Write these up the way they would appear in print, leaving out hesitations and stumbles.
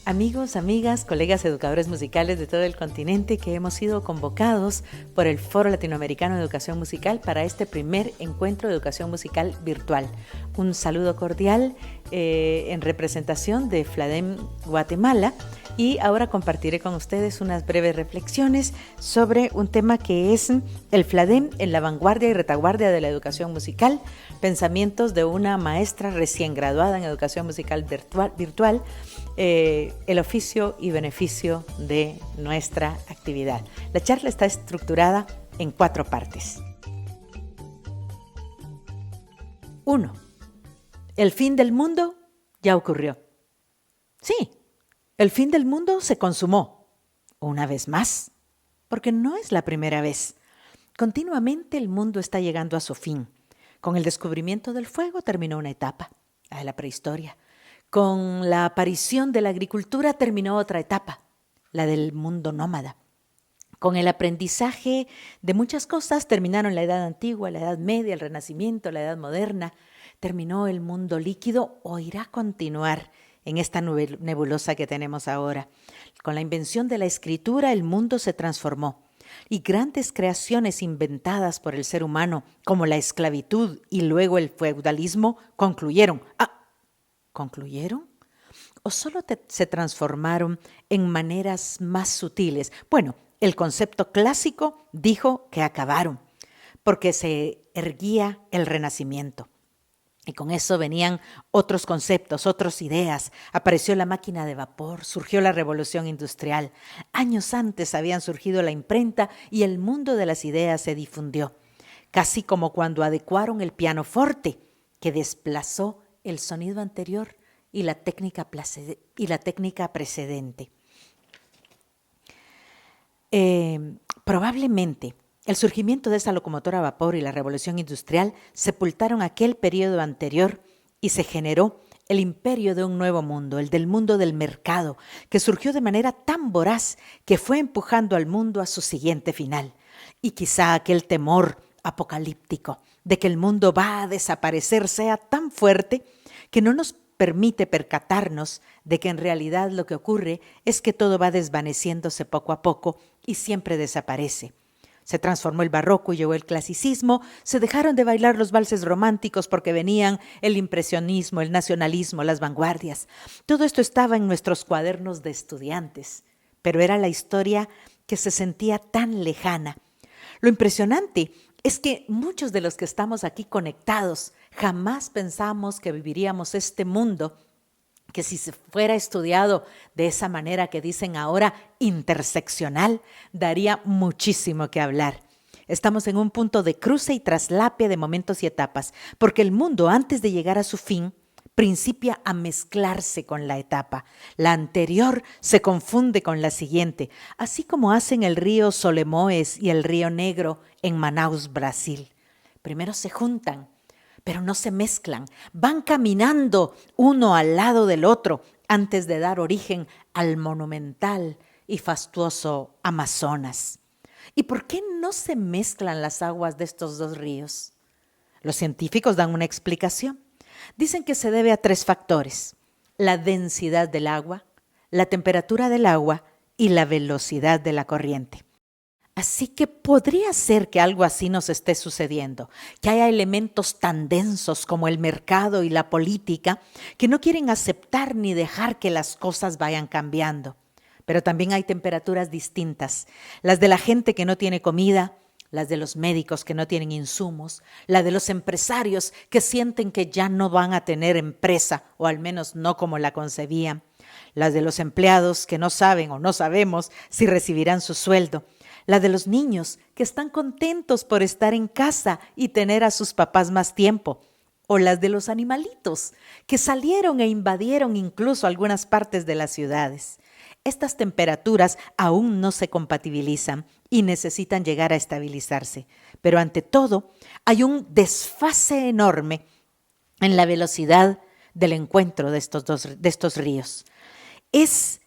Amigos, amigas, colegas educadores musicales de todo el continente que hemos sido convocados por el Foro Latinoamericano de Educación Musical para este primer encuentro de educación musical virtual. Un saludo cordial en representación de FLADEM Guatemala, y ahora compartiré con ustedes unas breves reflexiones sobre un tema que es el FLADEM en la vanguardia y retaguardia de la educación musical, pensamientos de una maestra recién graduada en educación musical virtual, el oficio y beneficio de nuestra actividad. La charla está estructurada en 4 partes. 1. El fin del mundo ya ocurrió. Sí, el fin del mundo se consumó. Una vez más, porque no es la primera vez. Continuamente el mundo está llegando a su fin. Con el descubrimiento del fuego terminó una etapa, la de la prehistoria. Con la aparición de la agricultura terminó otra etapa, la del mundo nómada. Con el aprendizaje de muchas cosas terminaron la Edad Antigua, la Edad Media, el Renacimiento, la Edad Moderna. Terminó el mundo líquido o irá a continuar en esta nebulosa que tenemos ahora. Con la invención de la escritura el mundo se transformó y grandes creaciones inventadas por el ser humano, como la esclavitud y luego el feudalismo, concluyeron. ¿Concluyeron? ¿O solo se transformaron en maneras más sutiles? Bueno, el concepto clásico dijo que acabaron, porque se erguía el Renacimiento. Y con eso venían otros conceptos, otras ideas. Apareció la máquina de vapor, surgió la revolución industrial. Años antes habían surgido la imprenta y el mundo de las ideas se difundió. Casi como cuando adecuaron el pianoforte, que desplazó el sonido anterior y la técnica precedente. Probablemente el surgimiento de esa locomotora a vapor y la revolución industrial sepultaron aquel periodo anterior y se generó el imperio de un nuevo mundo, el del mundo del mercado, que surgió de manera tan voraz que fue empujando al mundo a su siguiente final. Y quizá aquel temor apocalíptico de que el mundo va a desaparecer sea tan fuerte que no nos permite percatarnos de que en realidad lo que ocurre es que todo va desvaneciéndose poco a poco y siempre desaparece. Se transformó el barroco y llegó el clasicismo, se dejaron de bailar los valses románticos porque venían el impresionismo, el nacionalismo, las vanguardias. Todo esto estaba en nuestros cuadernos de estudiantes, pero era la historia que se sentía tan lejana. Lo impresionante es que muchos de los que estamos aquí conectados jamás pensamos que viviríamos este mundo que si se fuera estudiado de esa manera que dicen ahora, interseccional, daría muchísimo que hablar. Estamos en un punto de cruce y traslape de momentos y etapas, porque el mundo, antes de llegar a su fin, principia a mezclarse con la etapa. La anterior se confunde con la siguiente, así como hacen el río Solemoes y el río Negro en Manaus, Brasil. Primero se juntan, pero no se mezclan, van caminando uno al lado del otro antes de dar origen al monumental y fastuoso Amazonas. ¿Y por qué no se mezclan las aguas de estos 2 ríos? Los científicos dan una explicación. Dicen que se debe a 3 factores: la densidad del agua, la temperatura del agua y la velocidad de la corriente. Así que podría ser que algo así nos esté sucediendo, que haya elementos tan densos como el mercado y la política que no quieren aceptar ni dejar que las cosas vayan cambiando. Pero también hay temperaturas distintas, las de la gente que no tiene comida, las de los médicos que no tienen insumos, la de los empresarios que sienten que ya no van a tener empresa, o al menos no como la concebían, las de los empleados que no saben o no sabemos si recibirán su sueldo, la de los niños que están contentos por estar en casa y tener a sus papás más tiempo, o las de los animalitos que salieron e invadieron incluso algunas partes de las ciudades. Estas temperaturas aún no se compatibilizan y necesitan llegar a estabilizarse, pero ante todo hay un desfase enorme en la velocidad del encuentro de estos ríos. Es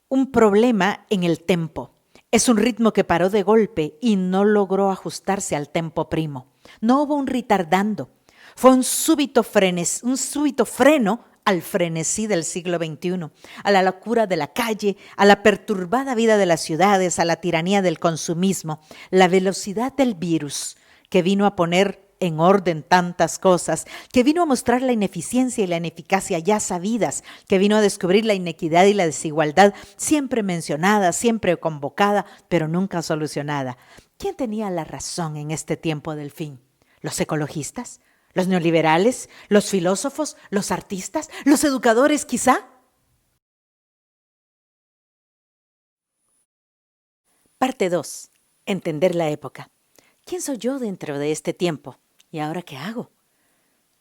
un problema en el tempo. Es un ritmo que paró de golpe y no logró ajustarse al tempo primo. No hubo un retardando. Fue un súbito freno al frenesí del siglo XXI, a la locura de la calle, a la perturbada vida de las ciudades, a la tiranía del consumismo, la velocidad del virus que vino a poner en orden tantas cosas, que vino a mostrar la ineficiencia y la ineficacia ya sabidas, que vino a descubrir la inequidad y la desigualdad siempre mencionada, siempre convocada, pero nunca solucionada. ¿Quién tenía la razón en este tiempo del fin? ¿Los ecologistas? ¿Los neoliberales? ¿Los filósofos? ¿Los artistas? ¿Los educadores quizá? Parte 2. Entender la época. ¿Quién soy yo dentro de este tiempo? ¿Y ahora qué hago?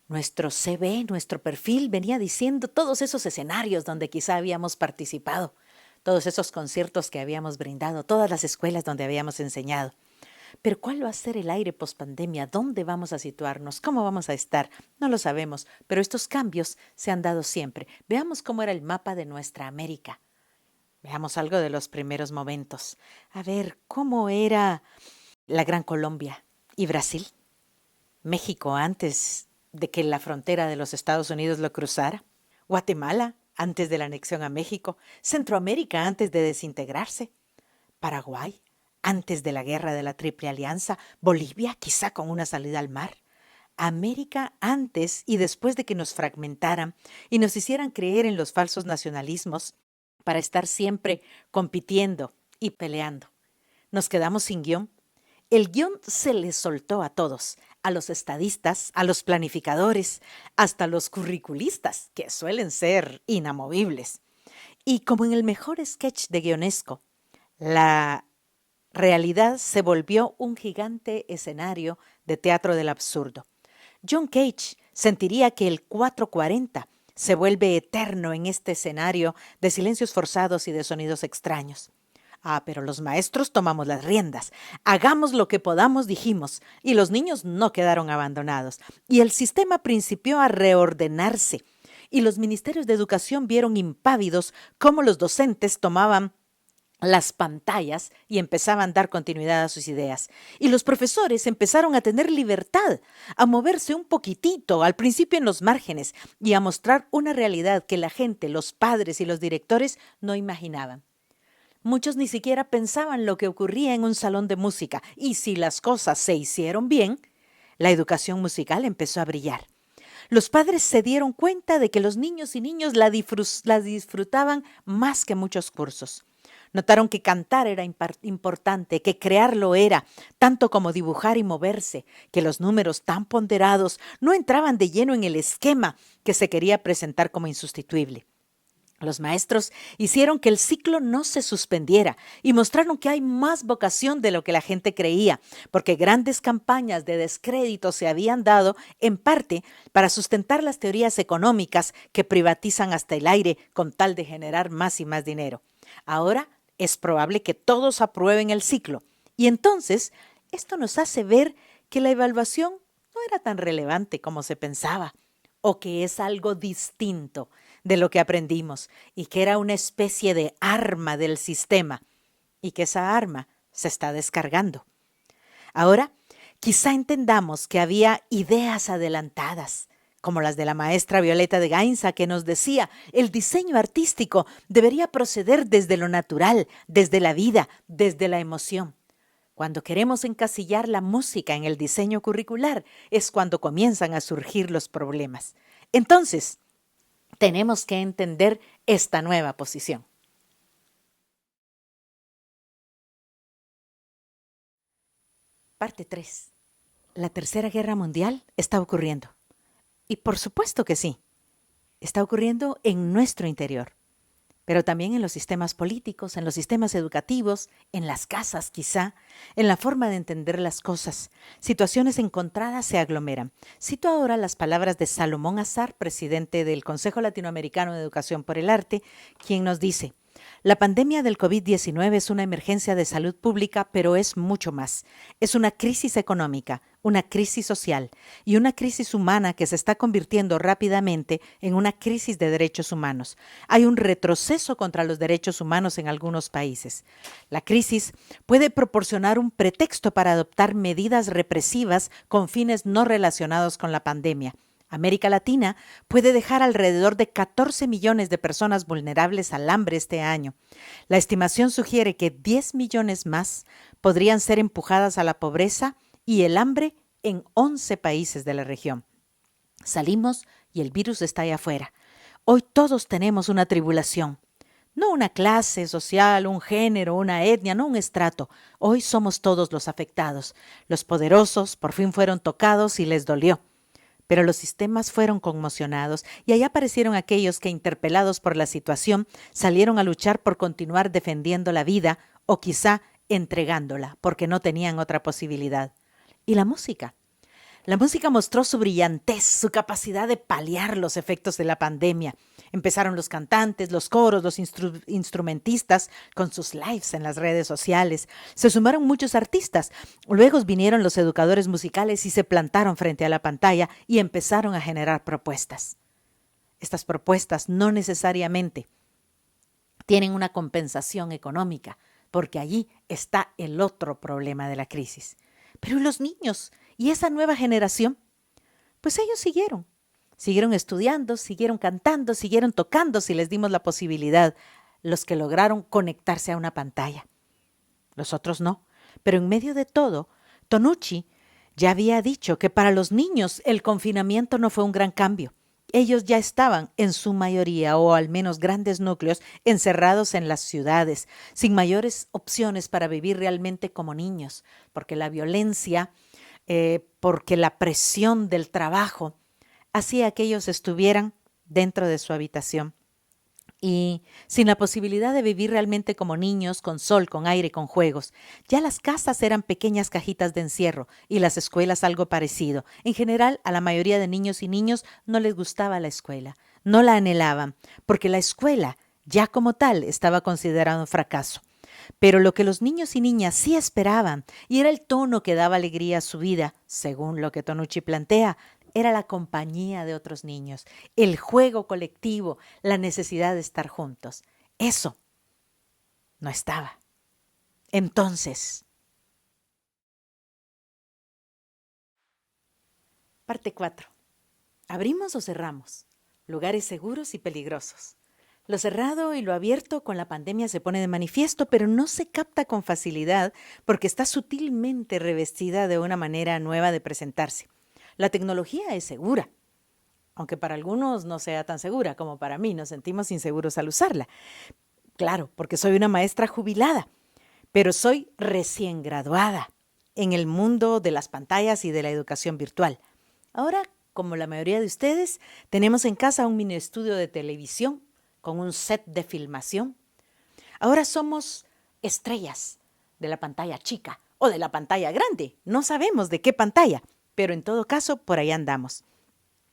Nuestro CV, nuestro perfil venía diciendo todos esos escenarios donde quizá habíamos participado, todos esos conciertos que habíamos brindado, todas las escuelas donde habíamos enseñado. Pero ¿cuál va a ser el aire pospandemia? ¿Dónde vamos a situarnos? ¿Cómo vamos a estar? No lo sabemos, pero estos cambios se han dado siempre. Veamos cómo era el mapa de nuestra América. Veamos algo de los primeros momentos. A ver, ¿cómo era la Gran Colombia y Brasil? México antes de que la frontera de los Estados Unidos lo cruzara. Guatemala antes de la anexión a México. Centroamérica antes de desintegrarse. Paraguay antes de la guerra de la Triple Alianza, Bolivia quizá con una salida al mar, América antes y después de que nos fragmentaran y nos hicieran creer en los falsos nacionalismos para estar siempre compitiendo y peleando. Nos quedamos sin guión. El guión se les soltó a todos, a los estadistas, a los planificadores, hasta los curriculistas, que suelen ser inamovibles. Y como en el mejor sketch de guionesco, la realidad se volvió un gigante escenario de teatro del absurdo. John Cage sentiría que el 440 se vuelve eterno en este escenario de silencios forzados y de sonidos extraños. Pero los maestros tomamos las riendas. Hagamos lo que podamos, dijimos, y los niños no quedaron abandonados. Y el sistema principió a reordenarse. Y los ministerios de educación vieron impávidos cómo los docentes tomaban las pantallas y empezaban a dar continuidad a sus ideas. Y los profesores empezaron a tener libertad, a moverse un poquitito, al principio en los márgenes, y a mostrar una realidad que la gente, los padres y los directores no imaginaban. Muchos ni siquiera pensaban lo que ocurría en un salón de música, y si las cosas se hicieron bien, la educación musical empezó a brillar. Los padres se dieron cuenta de que los niños y niñas la disfrutaban más que muchos cursos. Notaron que cantar era importante, que crear lo era, tanto como dibujar y moverse, que los números tan ponderados no entraban de lleno en el esquema que se quería presentar como insustituible. Los maestros hicieron que el ciclo no se suspendiera y mostraron que hay más vocación de lo que la gente creía, porque grandes campañas de descrédito se habían dado, en parte, para sustentar las teorías económicas que privatizan hasta el aire con tal de generar más y más dinero. Ahora es probable que todos aprueben el ciclo, y entonces esto nos hace ver que la evaluación no era tan relevante como se pensaba, o que es algo distinto de lo que aprendimos y que era una especie de arma del sistema y que esa arma se está descargando. Ahora, quizá entendamos que había ideas adelantadas, como las de la maestra Violeta de Gainza, que nos decía, el diseño artístico debería proceder desde lo natural, desde la vida, desde la emoción. Cuando queremos encasillar la música en el diseño curricular es cuando comienzan a surgir los problemas. Entonces, tenemos que entender esta nueva posición. Parte 3. La Tercera Guerra Mundial está ocurriendo. Y por supuesto que sí, está ocurriendo en nuestro interior, pero también en los sistemas políticos, en los sistemas educativos, en las casas quizá, en la forma de entender las cosas. Situaciones encontradas se aglomeran. Cito ahora las palabras de Salomón Azar, presidente del Consejo Latinoamericano de Educación por el Arte, quien nos dice: la pandemia del COVID-19 es una emergencia de salud pública, pero es mucho más. Es una crisis económica, una crisis social y una crisis humana que se está convirtiendo rápidamente en una crisis de derechos humanos. Hay un retroceso contra los derechos humanos en algunos países. La crisis puede proporcionar un pretexto para adoptar medidas represivas con fines no relacionados con la pandemia. América Latina puede dejar alrededor de 14 millones de personas vulnerables al hambre este año. La estimación sugiere que 10 millones más podrían ser empujadas a la pobreza y el hambre en 11 países de la región. Salimos y el virus está allá afuera. Hoy todos tenemos una tribulación. No una clase social, un género, una etnia, no un estrato. Hoy somos todos los afectados. Los poderosos por fin fueron tocados y les dolió. Pero los sistemas fueron conmocionados y allá aparecieron aquellos que, interpelados por la situación, salieron a luchar por continuar defendiendo la vida o quizá entregándola porque no tenían otra posibilidad. ¿Y la música? La música mostró su brillantez, su capacidad de paliar los efectos de la pandemia. Empezaron los cantantes, los coros, los instrumentistas con sus lives en las redes sociales. Se sumaron muchos artistas. Luego vinieron los educadores musicales y se plantaron frente a la pantalla y empezaron a generar propuestas. Estas propuestas no necesariamente tienen una compensación económica, porque allí está el otro problema de la crisis. Pero ¿y los niños? ¿Y esa nueva generación? Pues ellos siguieron estudiando, siguieron cantando, siguieron tocando si les dimos la posibilidad, los que lograron conectarse a una pantalla. Los otros no, pero en medio de todo, Tonucci ya había dicho que para los niños el confinamiento no fue un gran cambio. Ellos ya estaban, en su mayoría, o al menos grandes núcleos, encerrados en las ciudades, sin mayores opciones para vivir realmente como niños, porque la violencia, porque la presión del trabajo hacía que ellos estuvieran dentro de su habitación y sin la posibilidad de vivir realmente como niños, con sol, con aire, con juegos. Ya las casas eran pequeñas cajitas de encierro y las escuelas algo parecido. En general, a la mayoría de niños y niños no les gustaba la escuela, no la anhelaban, porque la escuela, ya como tal, estaba considerada un fracaso. Pero lo que los niños y niñas sí esperaban, y era el tono que daba alegría a su vida, según lo que Tonucci plantea, era la compañía de otros niños, el juego colectivo, la necesidad de estar juntos. Eso no estaba. Entonces, parte 4. ¿Abrimos o cerramos? Lugares seguros y peligrosos. Lo cerrado y lo abierto con la pandemia se pone de manifiesto, pero no se capta con facilidad porque está sutilmente revestida de una manera nueva de presentarse. La tecnología es segura, aunque para algunos no sea tan segura como para mí, nos sentimos inseguros al usarla. Claro, porque soy una maestra jubilada, pero soy recién graduada en el mundo de las pantallas y de la educación virtual. Ahora, como la mayoría de ustedes, tenemos en casa un mini estudio de televisión con un set de filmación. Ahora somos estrellas de la pantalla chica o de la pantalla grande. No sabemos de qué pantalla, pero en todo caso, por ahí andamos.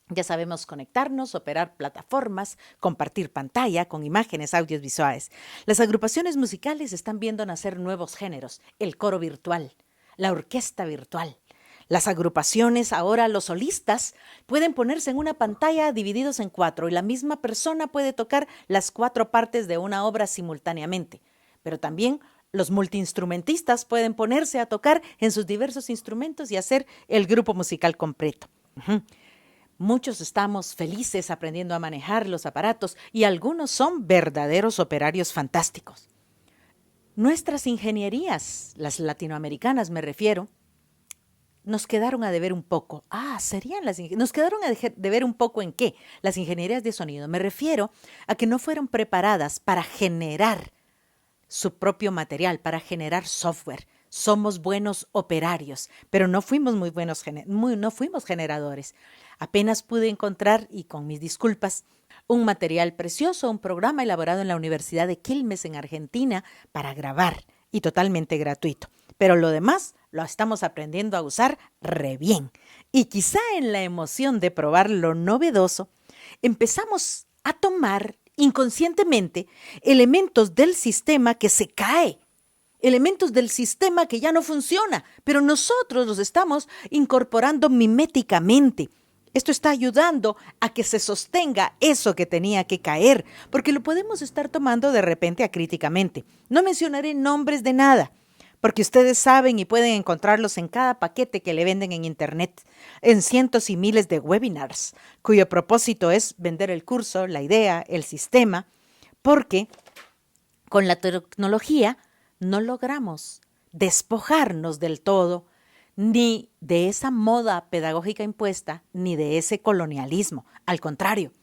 Ya sabemos conectarnos, operar plataformas, compartir pantalla con imágenes, audios visuales. Las agrupaciones musicales están viendo nacer nuevos géneros, el coro virtual, la orquesta virtual. Las agrupaciones, ahora los solistas, pueden ponerse en una pantalla divididos en 4 y la misma persona puede tocar las 4 partes de una obra simultáneamente. Pero también los multiinstrumentistas pueden ponerse a tocar en sus diversos instrumentos y hacer el grupo musical completo. Muchos estamos felices aprendiendo a manejar los aparatos y algunos son verdaderos operarios fantásticos. Nuestras ingenierías, las latinoamericanas me refiero, nos quedaron a deber un poco. Nos quedaron a deber un poco ¿en qué? Las ingenierías de sonido. Me refiero a que no fueron preparadas para generar su propio material, para generar software. Somos buenos operarios, pero no fuimos no fuimos generadores. Apenas pude encontrar, y con mis disculpas, un material precioso, un programa elaborado en la Universidad de Quilmes en Argentina para grabar y totalmente gratuito. Pero lo demás lo estamos aprendiendo a usar re bien. Y quizá en la emoción de probar lo novedoso, empezamos a tomar inconscientemente elementos del sistema que se cae, elementos del sistema que ya no funciona, pero nosotros los estamos incorporando miméticamente. Esto está ayudando a que se sostenga eso que tenía que caer, porque lo podemos estar tomando de repente acríticamente. No mencionaré nombres de nada, porque ustedes saben y pueden encontrarlos en cada paquete que le venden en Internet, en cientos y miles de webinars, cuyo propósito es vender el curso, la idea, el sistema, porque con la tecnología no logramos despojarnos del todo ni de esa moda pedagógica impuesta, ni de ese colonialismo. Al contrario,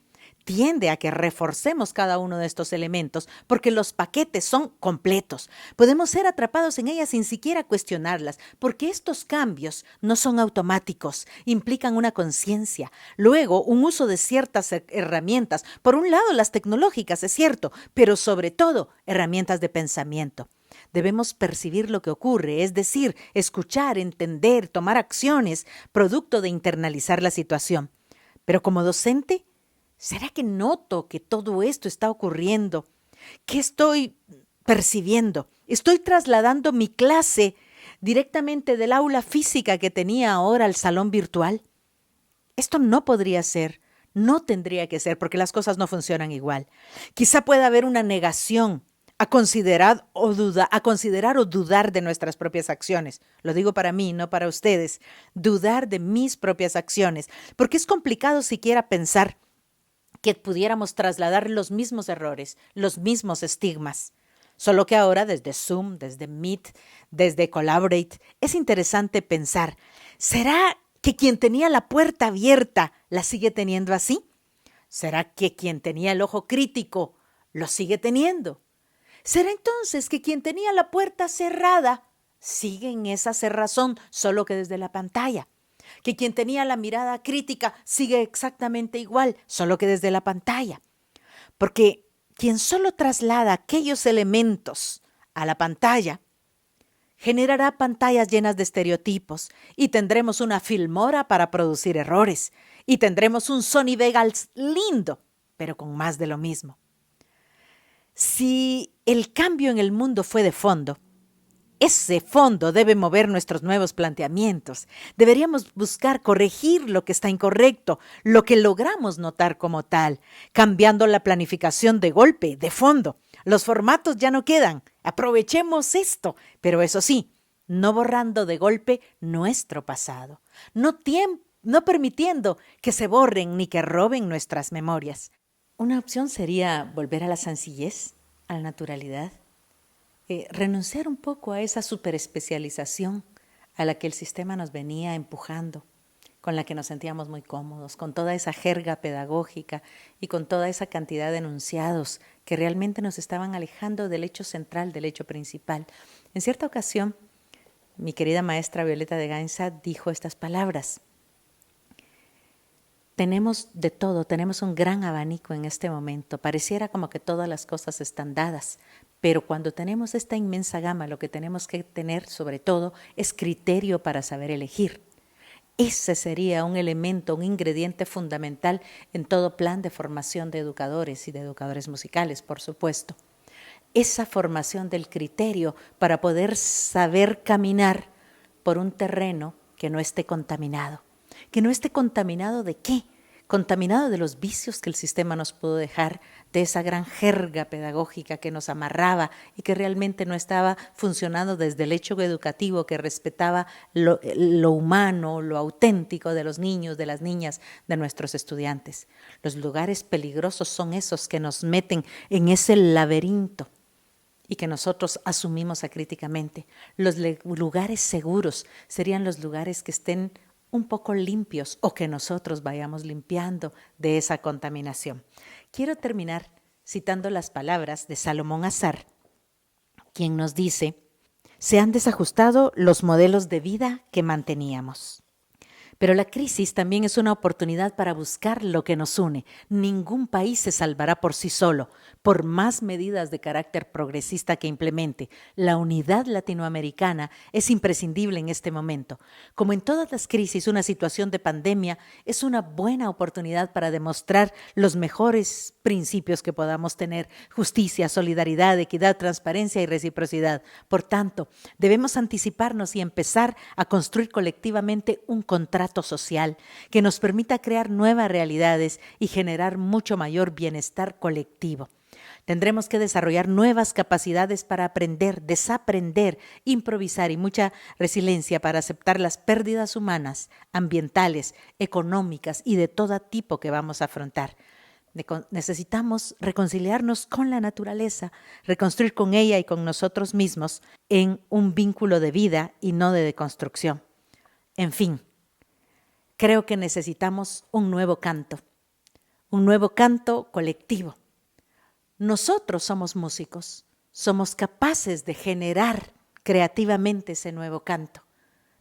tiende a que reforcemos cada uno de estos elementos porque los paquetes son completos. Podemos ser atrapados en ellas sin siquiera cuestionarlas, porque estos cambios no son automáticos, implican una conciencia. Luego, un uso de ciertas herramientas, por un lado las tecnológicas, es cierto, pero sobre todo herramientas de pensamiento. Debemos percibir lo que ocurre, es decir, escuchar, entender, tomar acciones, producto de internalizar la situación. Pero como docente, ¿será que noto que todo esto está ocurriendo? ¿Qué estoy percibiendo? ¿Estoy trasladando mi clase directamente del aula física que tenía ahora al salón virtual? Esto no podría ser, no tendría que ser, porque las cosas no funcionan igual. Quizá pueda haber una negación a considerar o dudar de nuestras propias acciones. Lo digo para mí, no para ustedes. Dudar de mis propias acciones, porque es complicado siquiera pensar que pudiéramos trasladar los mismos errores, los mismos estigmas. Solo que ahora desde Zoom, desde Meet, desde Collaborate, es interesante pensar, ¿será que quien tenía la puerta abierta la sigue teniendo así? ¿Será que quien tenía el ojo crítico lo sigue teniendo? ¿Será entonces que quien tenía la puerta cerrada sigue en esa cerrazón, solo que desde la pantalla? Que quien tenía la mirada crítica sigue exactamente igual, solo que desde la pantalla. Porque quien solo traslada aquellos elementos a la pantalla, generará pantallas llenas de estereotipos y tendremos una Filmora para producir errores y tendremos un Sony Vegas lindo, pero con más de lo mismo. Si el cambio en el mundo fue de fondo, ese fondo debe mover nuestros nuevos planteamientos. Deberíamos buscar corregir lo que está incorrecto, lo que logramos notar como tal, cambiando la planificación de golpe, de fondo. Los formatos ya no quedan. Aprovechemos esto, pero eso sí, no borrando de golpe nuestro pasado, no permitiendo que se borren ni que roben nuestras memorias. Una opción sería volver a la sencillez, a la naturalidad. Renunciar un poco a esa superespecialización a la que el sistema nos venía empujando, con la que nos sentíamos muy cómodos, con toda esa jerga pedagógica y con toda esa cantidad de enunciados que realmente nos estaban alejando del hecho central, del hecho principal. En cierta ocasión, mi querida maestra Violeta de Gainza dijo estas palabras: tenemos de todo, tenemos un gran abanico en este momento. Pareciera como que todas las cosas están dadas, pero cuando tenemos esta inmensa gama, lo que tenemos que tener sobre todo es criterio para saber elegir. Ese sería un elemento, un ingrediente fundamental en todo plan de formación de educadores y de educadores musicales, por supuesto. Esa formación del criterio para poder saber caminar por un terreno que no esté contaminado. ¿Que no esté contaminado de qué? Contaminado de los vicios que el sistema nos pudo dejar, de esa gran jerga pedagógica que nos amarraba y que realmente no estaba funcionando desde el hecho educativo que respetaba lo humano, lo auténtico de los niños, de las niñas, de nuestros estudiantes. Los lugares peligrosos son esos que nos meten en ese laberinto y que nosotros asumimos acríticamente. Los lugares seguros serían los lugares que estén un poco limpios o que nosotros vayamos limpiando de esa contaminación. Quiero terminar citando las palabras de Salomón Azar, quien nos dice: se han desajustado los modelos de vida que manteníamos. Pero la crisis también es una oportunidad para buscar lo que nos une. Ningún país se salvará por sí solo, por más medidas de carácter progresista que implemente. La unidad latinoamericana es imprescindible en este momento. Como en todas las crisis, una situación de pandemia es una buena oportunidad para demostrar los mejores principios que podamos tener: justicia, solidaridad, equidad, transparencia y reciprocidad. Por tanto, debemos anticiparnos y empezar a construir colectivamente un contrato social que nos permita crear nuevas realidades y generar mucho mayor bienestar colectivo. Tendremos que desarrollar nuevas capacidades para aprender, desaprender, improvisar y mucha resiliencia para aceptar las pérdidas humanas, ambientales, económicas y de todo tipo que vamos a afrontar. Necesitamos reconciliarnos con la naturaleza, reconstruir con ella y con nosotros mismos en un vínculo de vida y no de deconstrucción. En fin, creo que necesitamos un nuevo canto colectivo. Nosotros somos músicos, somos capaces de generar creativamente ese nuevo canto,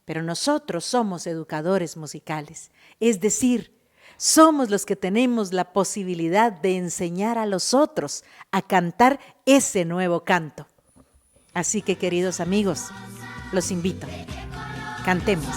pero nosotros somos educadores musicales, es decir, somos los que tenemos la posibilidad de enseñar a los otros a cantar ese nuevo canto. Así que, queridos amigos, los invito, cantemos.